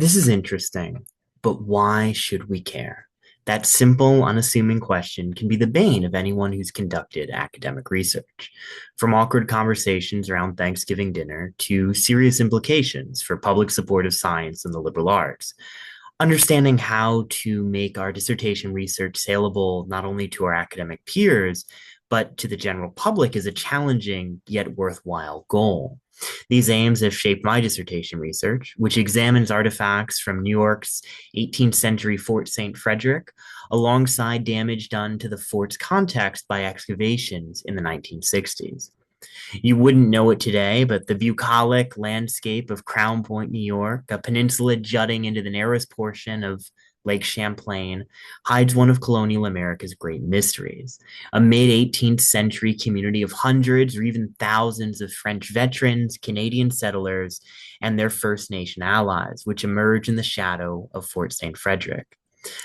This is interesting, but why should we care? That simple, unassuming question can be the bane of anyone who's conducted academic research, from awkward conversations around Thanksgiving dinner to serious implications for public support of science and the liberal arts. Understanding how to make our dissertation research saleable not only to our academic peers, but to the general public is a challenging yet worthwhile goal. These aims have shaped my dissertation research, which examines artifacts from New York's 18th century Fort St. Frederick, alongside damage done to the fort's context by excavations in the 1960s. You wouldn't know it today, but the bucolic landscape of Crown Point, New York, a peninsula jutting into the narrowest portion of Lake Champlain, hides one of colonial America's great mysteries. A mid 18th century community of hundreds or even thousands of French veterans, Canadian settlers, and their First Nation allies, which emerge in the shadow of Fort St. Frederick.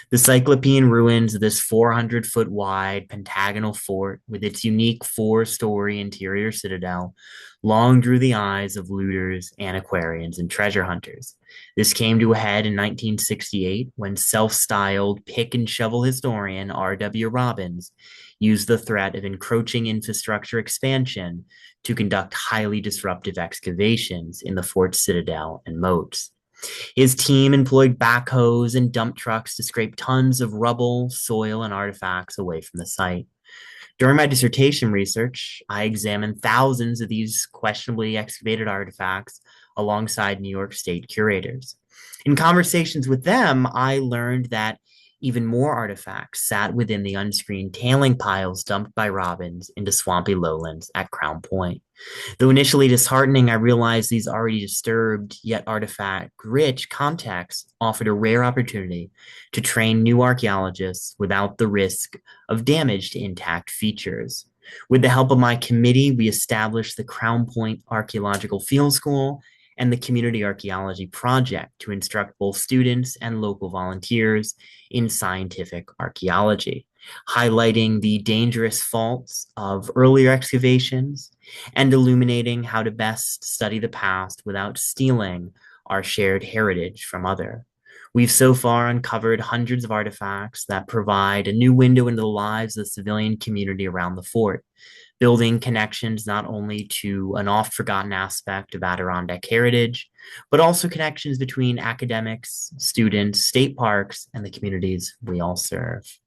The Cyclopean ruins of this 400-foot wide pentagonal fort with its unique four-story interior citadel long drew the eyes of looters, antiquarians, and treasure hunters. This came to a head in 1968 when self-styled pick and shovel historian R.W. Robbins used the threat of encroaching infrastructure expansion to conduct highly disruptive excavations in the fort's citadel and moats. His team employed backhoes and dump trucks to scrape tons of rubble, soil, and artifacts away from the site. During my dissertation research, I examined thousands of these questionably excavated artifacts alongside New York State curators. In conversations with them, I learned that even more artifacts sat within the unscreened tailing piles dumped by Robbins into swampy lowlands at Crown Point. Though initially disheartening, I realized these already disturbed yet artifact-rich contexts offered a rare opportunity to train new archaeologists without the risk of damage to intact features. With the help of my committee, we established the Crown Point Archaeological Field School and the Community Archaeology Project to instruct both students and local volunteers in scientific archaeology, highlighting the dangerous faults of earlier excavations and illuminating how to best study the past without stealing our shared heritage from other. We've so far uncovered hundreds of artifacts that provide a new window into the lives of the civilian community around the fort, building connections not only to an oft forgotten aspect of Adirondack heritage, but also connections between academics, students, state parks, and the communities we all serve.